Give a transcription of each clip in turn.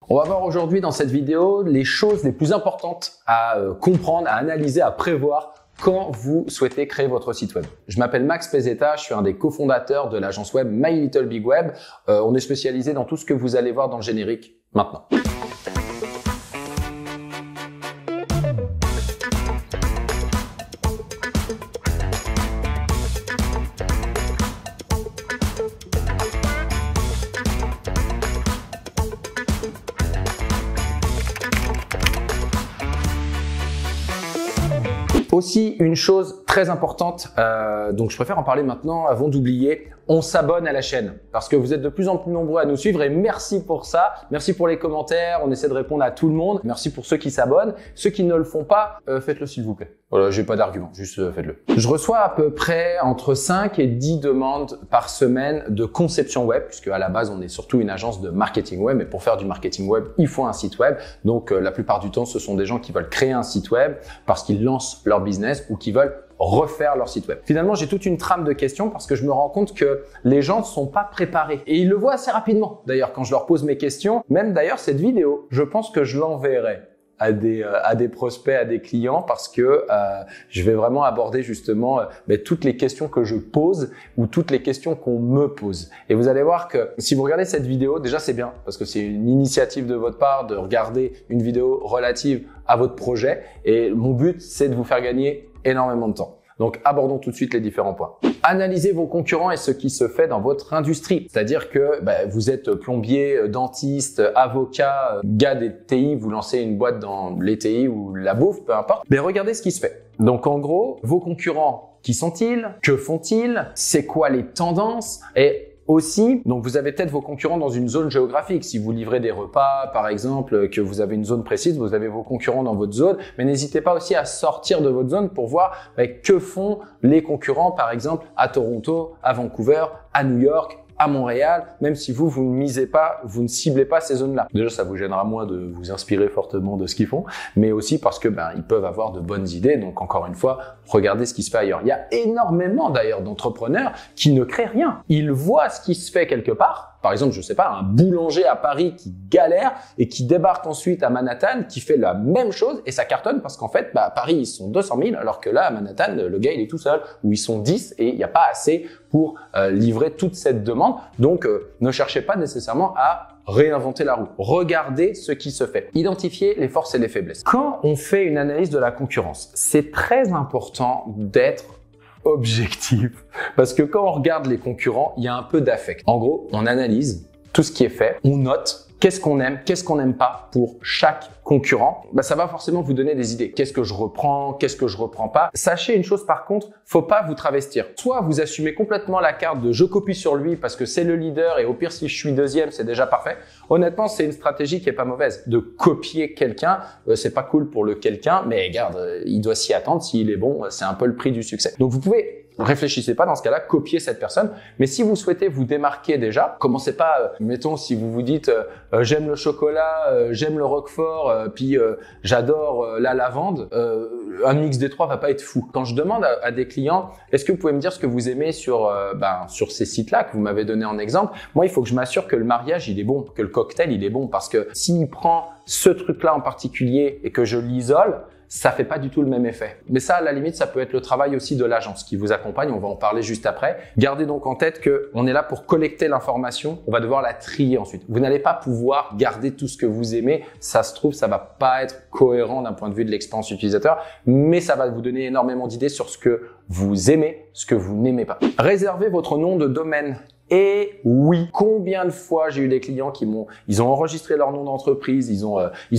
On va voir aujourd'hui dans cette vidéo les choses les plus importantes à comprendre, à analyser, à prévoir quand vous souhaitez créer votre site web. Je m'appelle Max Pezzetta, je suis un des cofondateurs de l'agence web My Little Big Web. On est spécialisé dans tout ce que vous allez voir dans le générique maintenant. Aussi, une chose très importante, donc je préfère en parler maintenant avant d'oublier, on s'abonne à la chaîne parce que vous êtes de plus en plus nombreux à nous suivre et merci pour ça. Merci pour les commentaires, on essaie de répondre à tout le monde. Merci pour ceux qui s'abonnent. Ceux qui ne le font pas, faites-le s'il vous plaît. Voilà, j'ai pas d'argument, juste faites-le. Je reçois à peu près entre 5 et 10 demandes par semaine de conception web puisque à la base, on est surtout une agence de marketing web et pour faire du marketing web, il faut un site web. Donc la plupart du temps, ce sont des gens qui veulent créer un site web parce qu'ils lancent leur business ou qui veulent refaire leur site web. Finalement, j'ai toute une trame de questions parce que je me rends compte que les gens ne sont pas préparés. Et ils le voient assez rapidement. D'ailleurs, quand je leur pose mes questions, même d'ailleurs cette vidéo, je pense que je l'enverrai à des prospects, à des clients parce que je vais vraiment aborder justement toutes les questions que je pose ou toutes les questions qu'on me pose. Et vous allez voir que si vous regardez cette vidéo, déjà c'est bien parce que c'est une initiative de votre part de regarder une vidéo relative à votre projet et mon but c'est de vous faire gagner énormément de temps. Donc, abordons tout de suite les différents points. Analysez vos concurrents et ce qui se fait dans votre industrie. C'est-à-dire que vous êtes plombier, dentiste, avocat, gars des TI, vous lancez une boîte dans les TI ou la bouffe, peu importe. Mais regardez ce qui se fait. Donc, en gros, vos concurrents, qui sont-ils? Que font-ils? C'est quoi les tendances? Et aussi, donc vous avez peut-être vos concurrents dans une zone géographique. Si vous livrez des repas, par exemple, que vous avez une zone précise, vous avez vos concurrents dans votre zone. Mais n'hésitez pas aussi à sortir de votre zone pour voir que font les concurrents, par exemple, à Toronto, à Vancouver, à New York, à Montréal, même si vous ne misez pas, vous ne ciblez pas ces zones-là. Déjà, ça vous gênera moins de vous inspirer fortement de ce qu'ils font, mais aussi parce que ils peuvent avoir de bonnes idées. Donc, encore une fois, regardez ce qui se fait ailleurs. Il y a énormément d'ailleurs d'entrepreneurs qui ne créent rien. Ils voient ce qui se fait quelque part. Par exemple, je sais pas, un boulanger à Paris qui galère et qui débarque ensuite à Manhattan, qui fait la même chose et ça cartonne parce qu'en fait, à Paris, ils sont 200 000 alors que là, à Manhattan, le gars, il est tout seul ou ils sont 10 et il n'y a pas assez pour livrer toute cette demande. Donc, ne cherchez pas nécessairement à réinventer la roue. Regardez ce qui se fait. Identifiez les forces et les faiblesses. Quand on fait une analyse de la concurrence, c'est très important d'être objectif. Parce que quand on regarde les concurrents, il y a un peu d'affect. En gros, on analyse tout ce qui est fait, on note qu'est-ce qu'on aime, qu'est-ce qu'on n'aime pas pour chaque concurrent. Ça va forcément vous donner des idées. Qu'est-ce que je reprends, qu'est-ce que je reprends pas. Sachez une chose par contre, faut pas vous travestir. Soit vous assumez complètement la carte de je copie sur lui parce que c'est le leader et au pire si je suis deuxième, c'est déjà parfait. Honnêtement, c'est une stratégie qui est pas mauvaise. De copier quelqu'un, c'est pas cool pour le quelqu'un, mais regarde, il doit s'y attendre. S'il est bon, c'est un peu le prix du succès. Donc vous pouvez réfléchissez pas dans ce cas-là, copiez cette personne. Mais si vous souhaitez vous démarquer déjà, commencez pas, mettons si vous vous dites j'aime le chocolat, j'aime le roquefort, puis j'adore la lavande, un mix des trois va pas être fou. Quand je demande à des clients, est-ce que vous pouvez me dire ce que vous aimez sur ces sites-là que vous m'avez donné en exemple? Moi, il faut que je m'assure que le mariage il est bon, que le cocktail il est bon, parce que s'il prend ce truc-là en particulier et que je l'isole, ça fait pas du tout le même effet. Mais ça, à la limite, ça peut être le travail aussi de l'agence qui vous accompagne. On va en parler juste après. Gardez donc en tête que on est là pour collecter l'information. On va devoir la trier ensuite. Vous n'allez pas pouvoir garder tout ce que vous aimez. Ça se trouve, ça va pas être cohérent d'un point de vue de l'expérience utilisateur, mais ça va vous donner énormément d'idées sur ce que vous aimez, ce que vous n'aimez pas. Réservez votre nom de domaine. Et oui, combien de fois j'ai eu des clients qui ils ont enregistré leur nom d'entreprise, ils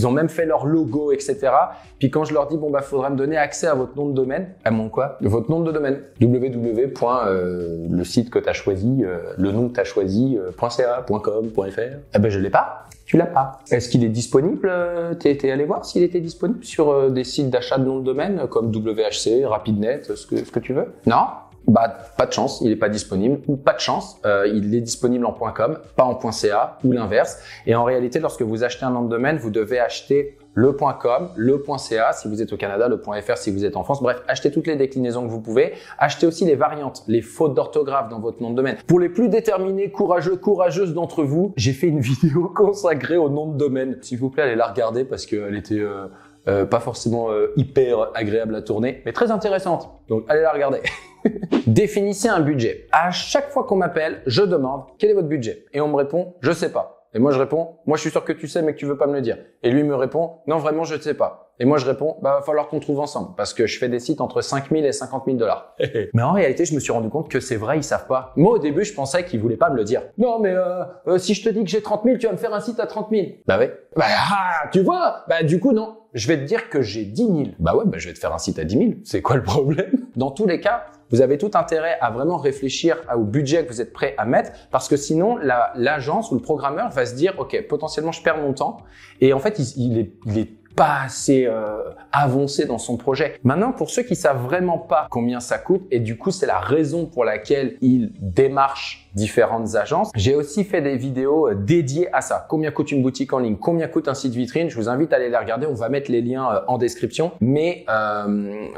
ont même fait leur logo, etc. Puis quand je leur dis faudrait me donner accès à votre nom de domaine, elles m'ont quoi? Votre nom de domaine, www. Le site que tu as choisi, le nom que tu as choisi, .ca, .com, .fr. Je l'ai pas. Tu l'as pas. Est-ce qu'il est disponible? T'es allé voir s'il était disponible sur des sites d'achat de nom de domaine comme WHC, RapidNet, ce que tu veux? Non. Pas de chance, il n'est pas disponible, ou pas de chance, il est disponible en .com, pas en .ca, ou l'inverse. Et en réalité, lorsque vous achetez un nom de domaine, vous devez acheter le .com, le .ca si vous êtes au Canada, le .fr si vous êtes en France. Bref, achetez toutes les déclinaisons que vous pouvez. Achetez aussi les variantes, les fautes d'orthographe dans votre nom de domaine. Pour les plus déterminés, courageux, courageuses d'entre vous, j'ai fait une vidéo consacrée au nom de domaine. S'il vous plaît, allez la regarder parce qu'elle était pas forcément hyper agréable à tourner, mais très intéressante. Donc, allez la regarder. Définissez un budget. À chaque fois qu'on m'appelle, je demande quel est votre budget et on me répond je sais pas. Et moi je réponds moi je suis sûr que tu sais mais que tu veux pas me le dire. Et lui me répond non vraiment je ne sais pas. Et moi je réponds va falloir qu'on trouve ensemble parce que je fais des sites entre 5 000 et 50 000 dollars. Mais en réalité je me suis rendu compte que c'est vrai ils savent pas. Moi au début je pensais qu'ils voulaient pas me le dire. Non mais si je te dis que j'ai 30 000 tu vas me faire un site à 30 000. Bah ouais. Bah tu vois. Bah du coup non. Je vais te dire que j'ai 10 000. Bah ouais, bah je vais te faire un site à 10 000. C'est quoi le problème? Dans tous les cas, vous avez tout intérêt à vraiment réfléchir au budget que vous êtes prêt à mettre parce que sinon, l'agence ou le programmeur va se dire, OK, potentiellement, je perds mon temps. Et en fait, il est pas assez avancé dans son projet. Maintenant, pour ceux qui savent vraiment pas combien ça coûte et du coup, c'est la raison pour laquelle ils démarchent différentes agences. J'ai aussi fait des vidéos dédiées à ça. Combien coûte une boutique en ligne? Combien coûte un site vitrine? Je vous invite à aller les regarder. On va mettre les liens en description. Mais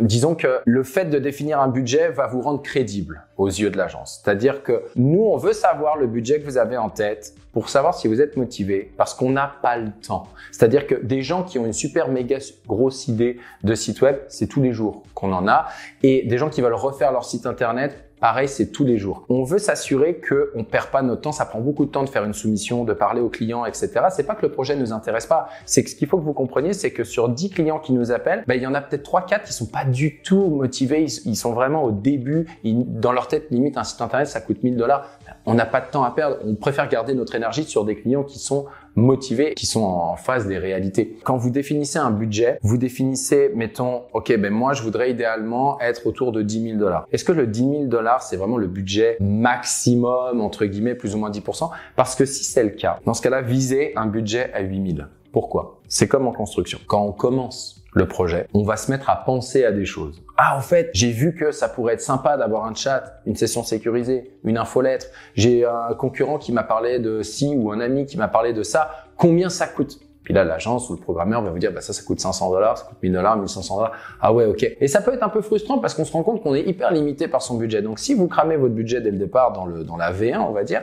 disons que le fait de définir un budget va vous rendre crédible aux yeux de l'agence. C'est-à-dire que nous, on veut savoir le budget que vous avez en tête pour savoir si vous êtes motivé parce qu'on n'a pas le temps. C'est-à-dire que des gens qui ont une super méga grosse idée de site web, c'est tous les jours qu'on en a. Et des gens qui veulent refaire leur site internet, pareil, c'est tous les jours. On veut s'assurer que on perd pas notre temps. Ça prend beaucoup de temps de faire une soumission, de parler aux clients, etc. C'est pas que le projet nous intéresse pas. C'est que ce qu'il faut que vous compreniez, c'est que sur 10 clients qui nous appellent, il y en a peut-être 3-4 qui sont pas du tout motivés. Ils sont vraiment au début. Dans leur tête, limite, un site internet, ça coûte 1 000 $. On n'a pas de temps à perdre. On préfère garder notre énergie sur des clients qui sont motivés, qui sont en phase des réalités. Quand vous définissez un budget, vous définissez, mettons, OK, moi, je voudrais idéalement être autour de 10 000 $. Est-ce que le 10 000 $, c'est vraiment le budget maximum, entre guillemets, plus ou moins 10%? Parce que si c'est le cas, dans ce cas-là, visez un budget à 8 000. Pourquoi? C'est comme en construction. Quand on commence le projet, on va se mettre à penser à des choses. Ah, en fait, j'ai vu que ça pourrait être sympa d'avoir un chat, une session sécurisée, une infolettre. J'ai un concurrent qui m'a parlé de ci ou un ami qui m'a parlé de ça. Combien ça coûte? Puis là, l'agence ou le programmeur va vous dire, ça coûte 500 $, ça coûte 1 000 $, 1 500 $. Ah ouais, OK. Et ça peut être un peu frustrant parce qu'on se rend compte qu'on est hyper limité par son budget. Donc, si vous cramez votre budget dès le départ dans la V1, on va dire,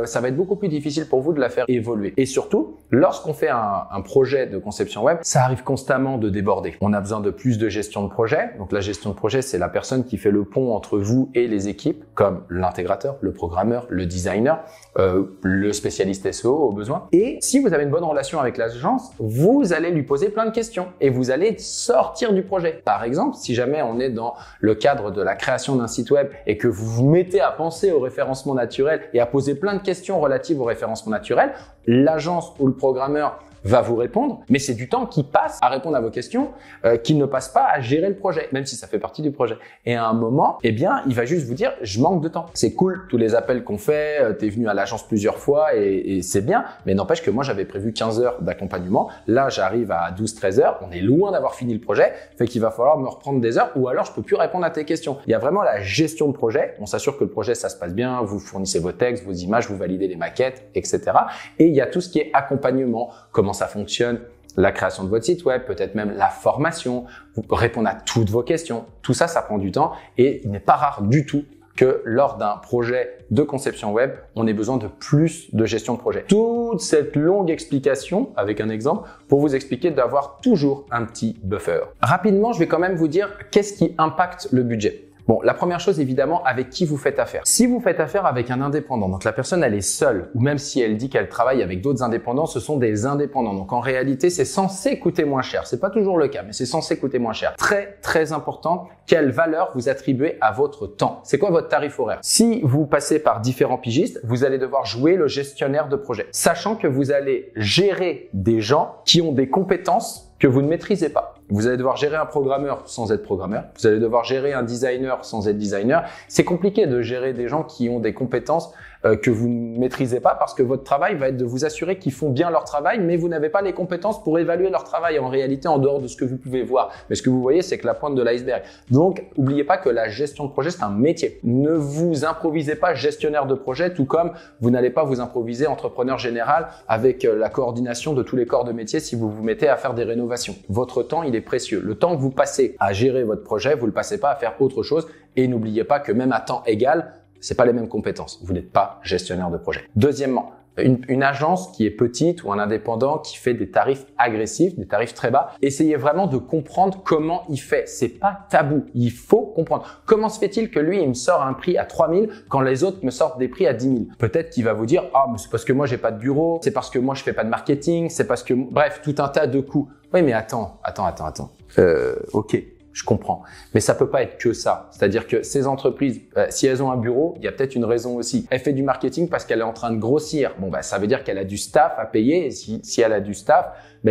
ça va être beaucoup plus difficile pour vous de la faire évoluer. Et surtout, lorsqu'on fait un projet de conception web, ça arrive constamment de déborder. On a besoin de plus de gestion de projet. Donc, la gestion de projet, c'est la personne qui fait le pont entre vous et les équipes, comme l'intégrateur, le programmeur, le designer, le spécialiste SEO au besoin. Et si vous avez une bonne relation avec l'agence, vous allez lui poser plein de questions et vous allez sortir du projet. Par exemple, si jamais on est dans le cadre de la création d'un site web et que vous vous mettez à penser au référencement naturel et à poser plein de questions relatives au référencement naturel, l'agence ou le programmeur va vous répondre, mais c'est du temps qui passe à répondre à vos questions, qui ne passe pas à gérer le projet, même si ça fait partie du projet. Et à un moment, il va juste vous dire, je manque de temps. C'est cool, tous les appels qu'on fait, t'es venu à l'agence plusieurs fois et c'est bien, mais n'empêche que moi, j'avais prévu 15 heures d'accompagnement. Là, j'arrive à 12-13 heures, on est loin d'avoir fini le projet, fait qu'il va falloir me reprendre des heures ou alors je peux plus répondre à tes questions. Il y a vraiment la gestion de projet. On s'assure que le projet, ça se passe bien, vous fournissez vos textes, vos images, vous validez les maquettes, etc. Et il y a tout ce qui est accompagnement, comment ça fonctionne, la création de votre site web, peut-être même la formation, vous répondre à toutes vos questions. Tout ça, ça prend du temps et il n'est pas rare du tout que lors d'un projet de conception web, on ait besoin de plus de gestion de projet. Toute cette longue explication, avec un exemple, pour vous expliquer d'avoir toujours un petit buffer. Rapidement, je vais quand même vous dire qu'est-ce qui impacte le budget. Bon, la première chose, évidemment, avec qui vous faites affaire. Si vous faites affaire avec un indépendant, donc la personne, elle est seule, ou même si elle dit qu'elle travaille avec d'autres indépendants, ce sont des indépendants. Donc, en réalité, c'est censé coûter moins cher. C'est pas toujours le cas, mais c'est censé coûter moins cher. Très, très important, quelle valeur vous attribuez à votre temps? C'est quoi votre tarif horaire? Si vous passez par différents pigistes, vous allez devoir jouer le gestionnaire de projet, sachant que vous allez gérer des gens qui ont des compétences que vous ne maîtrisez pas. Vous allez devoir gérer un programmeur sans être programmeur. Vous allez devoir gérer un designer sans être designer. C'est compliqué de gérer des gens qui ont des compétences que vous ne maîtrisez pas parce que votre travail va être de vous assurer qu'ils font bien leur travail, mais vous n'avez pas les compétences pour évaluer leur travail en réalité en dehors de ce que vous pouvez voir. Mais ce que vous voyez, c'est que la pointe de l'iceberg. Donc, n'oubliez pas que la gestion de projet, c'est un métier. Ne vous improvisez pas gestionnaire de projet, tout comme vous n'allez pas vous improviser entrepreneur général avec la coordination de tous les corps de métier si vous vous mettez à faire des rénovations. Votre temps, il est précieux. Le temps que vous passez à gérer votre projet, vous le passez pas à faire autre chose. Et n'oubliez pas que même à temps égal, c'est pas les mêmes compétences. Vous n'êtes pas gestionnaire de projet. Deuxièmement, une agence qui est petite ou un indépendant qui fait des tarifs agressifs, des tarifs très bas, essayez vraiment de comprendre comment il fait. C'est pas tabou. Il faut comprendre. Comment se fait-il que lui, il me sort un prix à 3000 quand les autres me sortent des prix à 10 000? Peut-être qu'il va vous dire, ah, mais c'est parce que moi, j'ai pas de bureau, c'est parce que moi, je fais pas de marketing, c'est parce que, bref, tout un tas de coûts. Oui, mais attends. Ok. Je comprends. Mais ça peut pas être que ça. C'est-à-dire que ces entreprises, si elles ont un bureau, il y a peut-être une raison aussi. Elle fait du marketing parce qu'elle est en train de grossir. Bon, ça veut dire qu'elle a du staff à payer. Et si elle a du staff,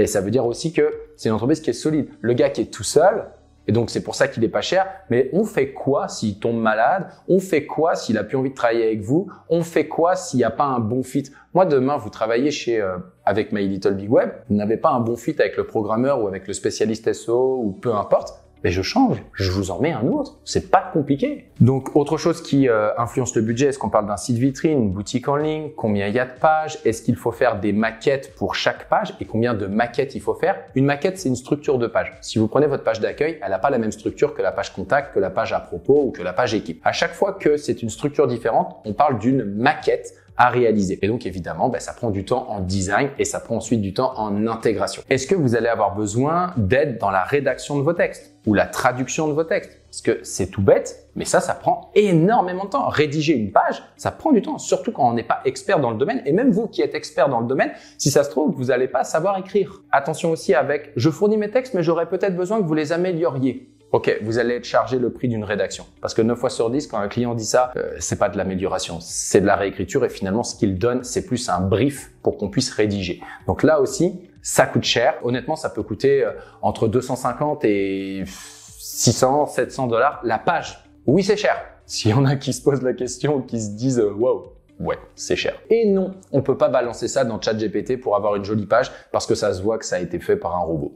ça veut dire aussi que c'est une entreprise qui est solide. Le gars qui est tout seul, et donc c'est pour ça qu'il est pas cher, mais on fait quoi s'il tombe malade? On fait quoi s'il a plus envie de travailler avec vous? On fait quoi s'il n'y a pas un bon fit? Moi, demain, vous travaillez avec My Little Big Web, vous n'avez pas un bon fit avec le programmeur ou avec le spécialiste SEO ou peu importe. Mais je change, je vous en mets un autre. C'est pas compliqué. Donc, autre chose qui influence le budget, est-ce qu'on parle d'un site vitrine, une boutique en ligne, combien il y a de pages, est-ce qu'il faut faire des maquettes pour chaque page et combien de maquettes il faut faire? Une maquette, c'est une structure de page. Si vous prenez votre page d'accueil, elle n'a pas la même structure que la page contact, que la page à propos ou que la page équipe. À chaque fois que c'est une structure différente, on parle d'une maquette à réaliser. Et donc évidemment, ça prend du temps en design et ça prend ensuite du temps en intégration. Est-ce que vous allez avoir besoin d'aide dans la rédaction de vos textes ou la traduction de vos textes? Parce que c'est tout bête, mais ça prend énormément de temps. Rédiger une page, ça prend du temps, surtout quand on n'est pas expert dans le domaine. Et même vous qui êtes expert dans le domaine, si ça se trouve, vous n'allez pas savoir écrire. Attention aussi avec, je fournis mes textes, mais j'aurais peut-être besoin que vous les amélioriez. Ok, vous allez être chargé le prix d'une rédaction. Parce que 9 fois sur 10, quand un client dit ça, c'est pas de l'amélioration, c'est de la réécriture et finalement, ce qu'il donne, c'est plus un brief pour qu'on puisse rédiger. Donc là aussi, ça coûte cher. Honnêtement, ça peut coûter entre 250 et 600, 700 $ la page. Oui, c'est cher. S'il y en a qui se posent la question, qui se disent wow. Ouais, c'est cher. Et non, on peut pas balancer ça dans ChatGPT pour avoir une jolie page parce que ça se voit que ça a été fait par un robot.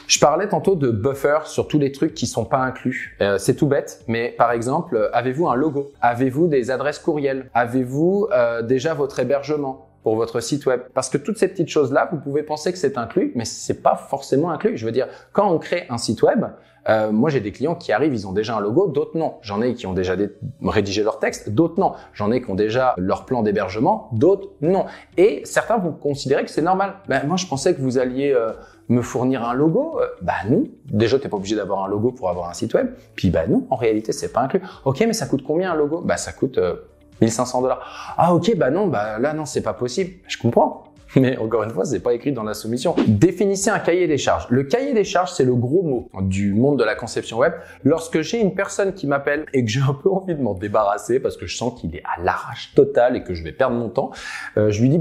Je parlais tantôt de buffer sur tous les trucs qui sont pas inclus. C'est tout bête, mais par exemple, avez-vous un logo? Avez-vous des adresses courriel? Avez-vous déjà votre hébergement pour votre site web? Parce que toutes ces petites choses-là, vous pouvez penser que c'est inclus, mais c'est pas forcément inclus. Je veux dire, quand on crée un site web, moi j'ai des clients qui arrivent, ils ont déjà un logo, d'autres non. J'en ai qui ont déjà rédigé leur texte, d'autres non. J'en ai qui ont déjà leur plan d'hébergement, d'autres non. Et certains vont considérer que c'est normal. Moi je pensais que vous alliez me fournir un logo. Non. Déjà t'es pas obligé d'avoir un logo pour avoir un site web. Puis non, en réalité c'est pas inclus. Ok, mais ça coûte combien un logo? Ça coûte 1500 $. Ah ok, non, là non, c'est pas possible. Je comprends. Mais encore une fois, c'est pas écrit dans la soumission. Définissez un cahier des charges. Le cahier des charges, c'est le gros mot du monde de la conception web. Lorsque j'ai une personne qui m'appelle et que j'ai un peu envie de m'en débarrasser parce que je sens qu'il est à l'arrache totale et que je vais perdre mon temps, je lui dis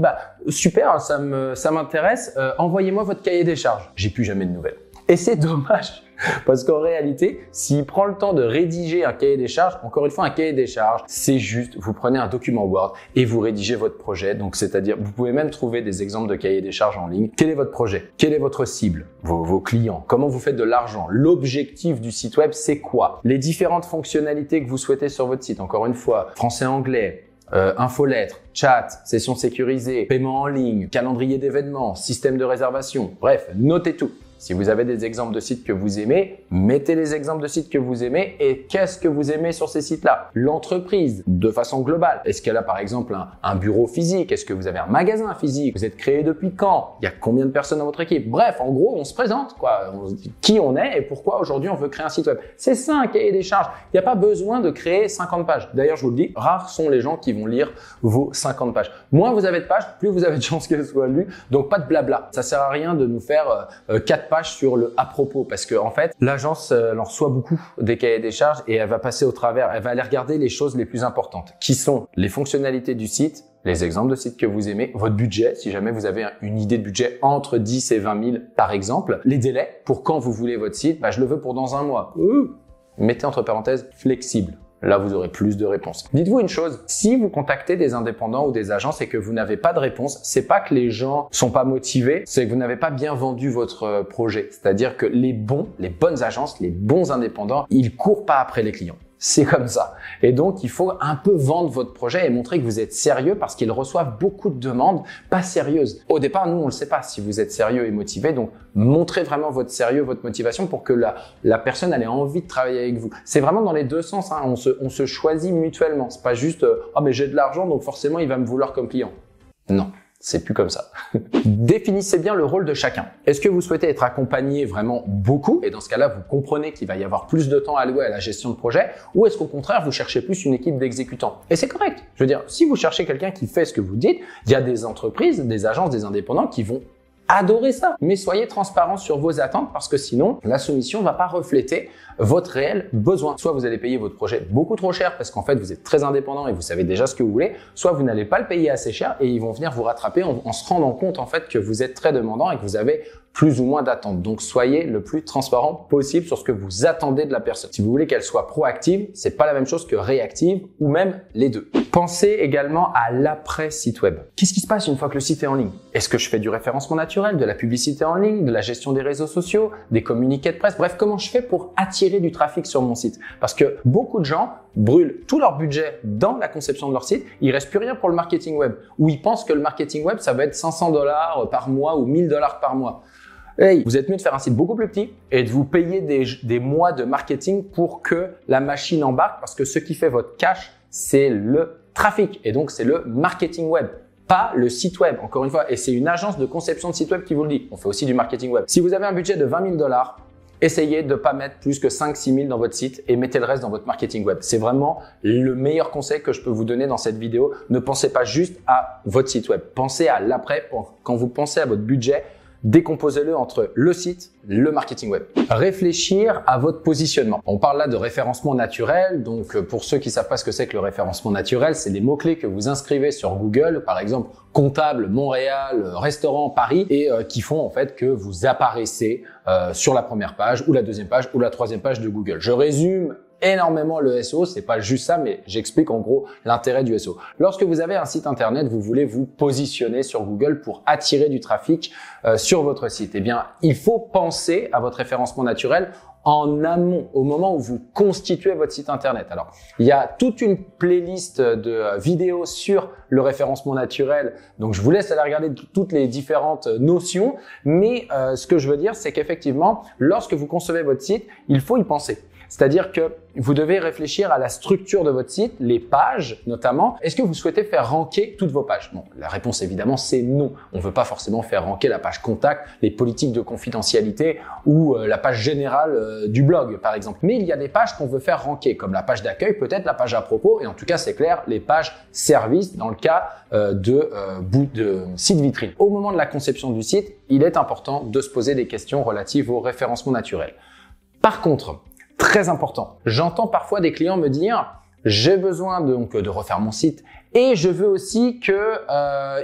super, ça m'intéresse, envoyez-moi votre cahier des charges. J'ai plus jamais de nouvelles. Et c'est dommage. Parce qu'en réalité, s'il prend le temps de rédiger un cahier des charges, encore une fois, un cahier des charges, c'est juste, vous prenez un document Word et vous rédigez votre projet. Donc, c'est-à-dire, vous pouvez même trouver des exemples de cahier des charges en ligne. Quel est votre projet? Quelle est votre cible? Vos clients? Comment vous faites de l'argent? L'objectif du site web, c'est quoi? Les différentes fonctionnalités que vous souhaitez sur votre site. Encore une fois, français-anglais, infolettre, chat, session sécurisée, paiement en ligne, calendrier d'événements, système de réservation. Bref, notez tout. Si vous avez des exemples de sites que vous aimez, mettez les exemples de sites que vous aimez et qu'est-ce que vous aimez sur ces sites-là? L'entreprise, de façon globale. Est-ce qu'elle a par exemple un bureau physique? Est-ce que vous avez un magasin physique? Vous êtes créé depuis quand? Il y a combien de personnes dans votre équipe? Bref, en gros, on se présente, quoi. On se dit qui on est et pourquoi aujourd'hui on veut créer un site web. C'est ça un cahier des charges. Il n'y a pas besoin de créer 50 pages. D'ailleurs, je vous le dis, rares sont les gens qui vont lire vos 50 pages. Moins vous avez de pages, plus vous avez de chances qu'elles soient lues. Donc, pas de blabla. Ça sert à rien de nous faire 4 pages sur le à propos parce que en fait l'agence en reçoit beaucoup des cahiers des charges et elle va passer au travers, elle va aller regarder les choses les plus importantes qui sont les fonctionnalités du site, les exemples de sites que vous aimez, votre budget si jamais vous avez une idée de budget entre 10 et 20 000 par exemple, les délais pour quand vous voulez votre site, je le veux pour dans un mois. Mettez entre parenthèses flexible. Là, vous aurez plus de réponses. Dites-vous une chose, si vous contactez des indépendants ou des agences et que vous n'avez pas de réponse, c'est pas que les gens sont pas motivés, c'est que vous n'avez pas bien vendu votre projet. C'est-à-dire que les bonnes agences, les bons indépendants, ils courent pas après les clients. C'est comme ça. Et donc, il faut un peu vendre votre projet et montrer que vous êtes sérieux parce qu'ils reçoivent beaucoup de demandes pas sérieuses. Au départ, nous, on ne le sait pas si vous êtes sérieux et motivé. Donc, montrez vraiment votre sérieux, votre motivation pour que la personne elle ait envie de travailler avec vous. C'est vraiment dans les deux sens. Hein. On se choisit mutuellement. C'est pas juste « Ah, mais j'ai de l'argent, donc forcément, il va me vouloir comme client ». Non. C'est plus comme ça. Définissez bien le rôle de chacun. Est-ce que vous souhaitez être accompagné vraiment beaucoup et dans ce cas-là, vous comprenez qu'il va y avoir plus de temps alloué à la gestion de projet ou est-ce qu'au contraire, vous cherchez plus une équipe d'exécutants? Et c'est correct. Je veux dire, si vous cherchez quelqu'un qui fait ce que vous dites, il y a des entreprises, des agences, des indépendants qui vont adorer ça. Mais soyez transparent sur vos attentes parce que sinon, la soumission ne va pas refléter votre réel besoin. Soit vous allez payer votre projet beaucoup trop cher parce qu'en fait, vous êtes très indépendant et vous savez déjà ce que vous voulez, soit vous n'allez pas le payer assez cher et ils vont venir vous rattraper en se rendant compte en fait que vous êtes très demandant et que vous avez plus ou moins d'attentes. Donc, soyez le plus transparent possible sur ce que vous attendez de la personne. Si vous voulez qu'elle soit proactive, c'est pas la même chose que réactive ou même les deux. Pensez également à l'après site web. Qu'est-ce qui se passe une fois que le site est en ligne? Est-ce que je fais du référencement naturel, de la publicité en ligne, de la gestion des réseaux sociaux, des communiqués de presse? Bref, comment je fais pour attirer du trafic sur mon site? Parce que beaucoup de gens brûlent tout leur budget dans la conception de leur site. Il reste plus rien pour le marketing web. Ou ils pensent que le marketing web, ça va être 500 $ par mois ou 1000 $ par mois. Hey, vous êtes mieux de faire un site beaucoup plus petit et de vous payer des mois de marketing pour que la machine embarque parce que ce qui fait votre cash, c'est le trafic et donc c'est le marketing web, pas le site web, encore une fois. Et c'est une agence de conception de site web qui vous le dit. On fait aussi du marketing web. Si vous avez un budget de 20 000 $, essayez de ne pas mettre plus que 5-6 000 dans votre site et mettez le reste dans votre marketing web. C'est vraiment le meilleur conseil que je peux vous donner dans cette vidéo. Ne pensez pas juste à votre site web. Pensez à l'après. Quand vous pensez à votre budget, décomposez-le entre le site, le marketing web. Réfléchir à votre positionnement. On parle là de référencement naturel. Donc, pour ceux qui savent pas ce que c'est que le référencement naturel, c'est des mots-clés que vous inscrivez sur Google, par exemple, comptable, Montréal, restaurant, Paris, et qui font en fait que vous apparaissez sur la première page ou la deuxième page ou la troisième page de Google. Je résume énormément le SEO, c'est pas juste ça, mais j'explique en gros l'intérêt du SEO. Lorsque vous avez un site internet, vous voulez vous positionner sur Google pour attirer du trafic sur votre site. Eh bien, il faut penser à votre référencement naturel en amont, au moment où vous constituez votre site internet. Alors, il y a toute une playlist de vidéos sur le référencement naturel, donc je vous laisse aller regarder toutes les différentes notions, mais ce que je veux dire, c'est qu'effectivement, lorsque vous concevez votre site, il faut y penser. C'est-à-dire que vous devez réfléchir à la structure de votre site, les pages notamment. Est-ce que vous souhaitez faire ranker toutes vos pages? Bon, la réponse évidemment c'est non. On ne veut pas forcément faire ranker la page contact, les politiques de confidentialité ou la page générale du blog par exemple. Mais il y a des pages qu'on veut faire ranker, comme la page d'accueil, peut-être la page à propos, et en tout cas c'est clair, les pages services dans le cas de site vitrine. Au moment de la conception du site, il est important de se poser des questions relatives au référencement naturel. Par contre, très important. J'entends parfois des clients me dire « j'ai besoin de refaire mon site et je veux aussi que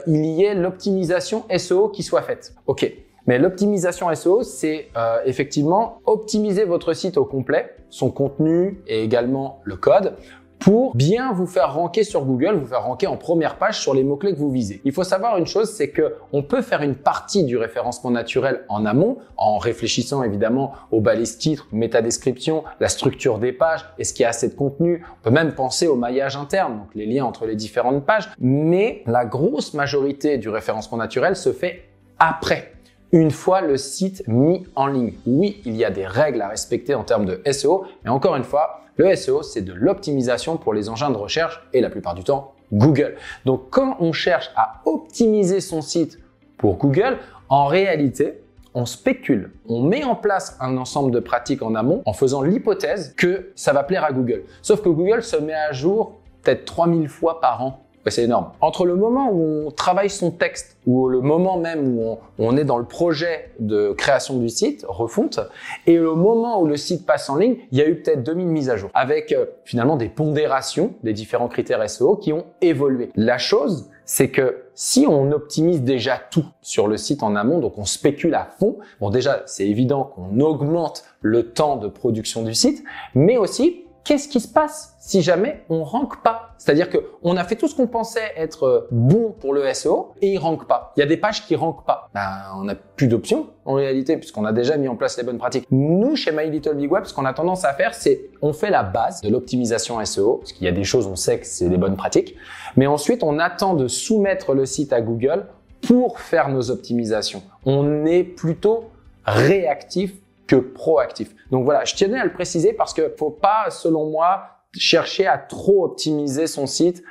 il y ait l'optimisation SEO qui soit faite. » Ok, mais l'optimisation SEO, c'est effectivement optimiser votre site au complet, son contenu et également le code, pour bien vous faire ranker sur Google, vous faire ranker en première page sur les mots-clés que vous visez. Il faut savoir une chose, c'est que on peut faire une partie du référencement naturel en amont, en réfléchissant évidemment aux balises titres, métadescription, la structure des pages, est-ce qu'il y a assez de contenu. On peut même penser au maillage interne, donc les liens entre les différentes pages. Mais la grosse majorité du référencement naturel se fait après, une fois le site mis en ligne. Oui, il y a des règles à respecter en termes de SEO, mais encore une fois, le SEO, c'est de l'optimisation pour les engins de recherche et la plupart du temps, Google. Donc, quand on cherche à optimiser son site pour Google, en réalité, on spécule. On met en place un ensemble de pratiques en amont en faisant l'hypothèse que ça va plaire à Google. Sauf que Google se met à jour peut-être 3000 fois par an. Ouais, c'est énorme. Entre le moment où on travaille son texte ou le moment même où on est dans le projet de création du site, refonte, et le moment où le site passe en ligne, il y a eu peut-être 2000 mises à jour avec finalement des pondérations des différents critères SEO qui ont évolué. La chose, c'est que si on optimise déjà tout sur le site en amont, donc on spécule à fond, bon déjà c'est évident qu'on augmente le temps de production du site, mais aussi qu'est-ce qui se passe si jamais on rank pas? C'est-à-dire que on a fait tout ce qu'on pensait être bon pour le SEO et il rank pas. Il y a des pages qui rankent pas. On n'a plus d'options en réalité puisqu'on a déjà mis en place les bonnes pratiques. Nous, chez My Little Big Web, ce qu'on a tendance à faire, c'est on fait la base de l'optimisation SEO, parce qu'il y a des choses, on sait que c'est des bonnes pratiques, mais ensuite on attend de soumettre le site à Google pour faire nos optimisations. On est plutôt réactif que proactif. Donc voilà, je tenais à le préciser parce que faut pas, selon moi, chercher à trop optimiser son site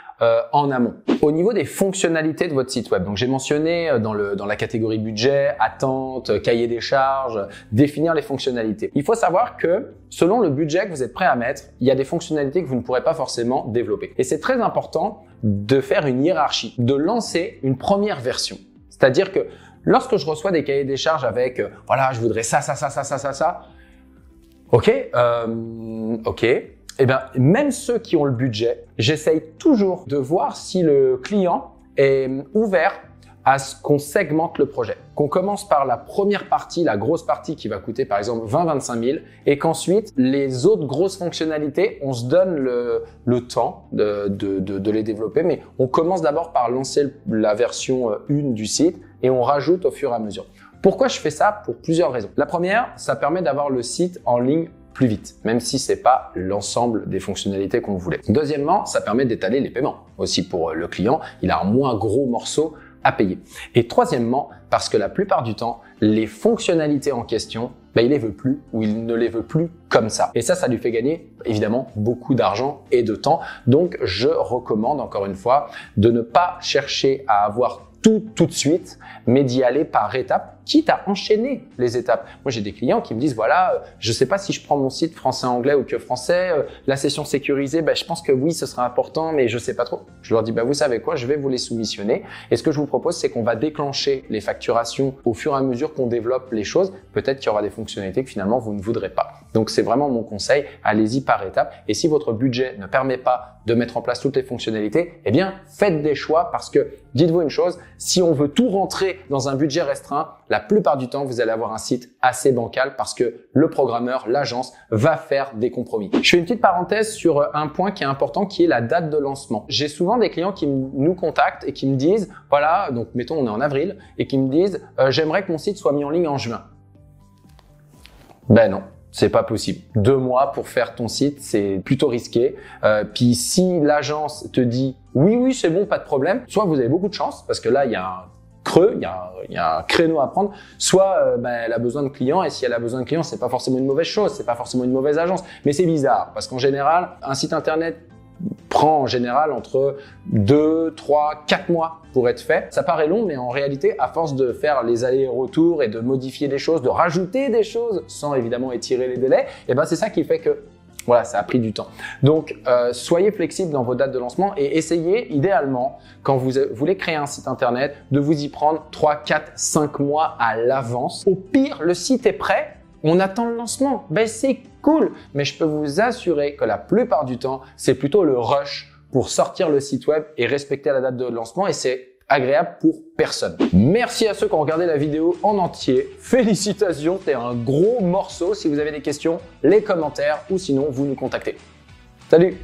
en amont. Au niveau des fonctionnalités de votre site web, donc j'ai mentionné dans la catégorie budget, attente, cahier des charges, définir les fonctionnalités. Il faut savoir que selon le budget que vous êtes prêt à mettre, il y a des fonctionnalités que vous ne pourrez pas forcément développer. Et c'est très important de faire une hiérarchie, de lancer une première version. C'est-à-dire que lorsque je reçois des cahiers des charges avec voilà, je voudrais ça, ok. Eh bien, même ceux qui ont le budget, j'essaye toujours de voir si le client est ouvert à ce qu'on segmente le projet. Qu'on commence par la première partie, la grosse partie qui va coûter par exemple 20-25 000 et qu'ensuite les autres grosses fonctionnalités, on se donne le temps de les développer. Mais on commence d'abord par lancer la version 1 du site et on rajoute au fur et à mesure. Pourquoi je fais ça? Pour plusieurs raisons. La première, ça permet d'avoir le site en ligne plus vite, même si c'est pas l'ensemble des fonctionnalités qu'on voulait. Deuxièmement, ça permet d'étaler les paiements. Aussi pour le client, il a un moins gros morceau à payer. Et troisièmement, parce que la plupart du temps, les fonctionnalités en question, il les veut plus ou il ne les veut plus comme ça. Et ça lui fait gagner évidemment beaucoup d'argent et de temps. Donc, je recommande encore une fois de ne pas chercher à avoir tout de suite, mais d'y aller par étapes, quitte à enchaîner les étapes. Moi, j'ai des clients qui me disent, voilà, je sais pas si je prends mon site français-anglais ou que français, la session sécurisée, je pense que oui, ce sera important, mais je sais pas trop. Je leur dis, vous savez quoi, je vais vous les soumissionner. Et ce que je vous propose, c'est qu'on va déclencher les facturations au fur et à mesure qu'on développe les choses. Peut-être qu'il y aura des fonctionnalités que finalement, vous ne voudrez pas. Donc, c'est vraiment mon conseil. Allez-y par étapes. Et si votre budget ne permet pas de mettre en place toutes les fonctionnalités, eh bien, faites des choix parce que, dites-vous une chose, si on veut tout rentrer dans un budget restreint, la plupart du temps, vous allez avoir un site assez bancal parce que le programmeur, l'agence, va faire des compromis. Je fais une petite parenthèse sur un point qui est important, qui est la date de lancement. J'ai souvent des clients qui nous contactent et qui me disent, voilà, donc mettons on est en avril, et qui me disent, j'aimerais que mon site soit mis en ligne en juin. Non. C'est pas possible. 2 mois pour faire ton site, c'est plutôt risqué. Puis si l'agence te dit oui, c'est bon, pas de problème, soit vous avez beaucoup de chance parce que là il y a un creux, il y a un créneau à prendre, soit elle a besoin de clients et si elle a besoin de clients, c'est pas forcément une mauvaise chose, c'est pas forcément une mauvaise agence, mais c'est bizarre parce qu'en général, un site internet prend en général entre 2, 3, 4 mois pour être fait. Ça paraît long, mais en réalité, à force de faire les allers-retours et de modifier des choses, de rajouter des choses, sans évidemment étirer les délais, c'est ça qui fait que voilà, ça a pris du temps. Donc, soyez flexible dans vos dates de lancement et essayez idéalement, quand vous voulez créer un site internet, de vous y prendre 3, 4, 5 mois à l'avance. Au pire, le site est prêt, on attend le lancement. C'est cool, mais je peux vous assurer que la plupart du temps, c'est plutôt le rush pour sortir le site web et respecter la date de lancement et c'est agréable pour personne. Merci à ceux qui ont regardé la vidéo en entier. Félicitations, t'es un gros morceau. Si vous avez des questions, les commentaires ou sinon vous nous contactez. Salut!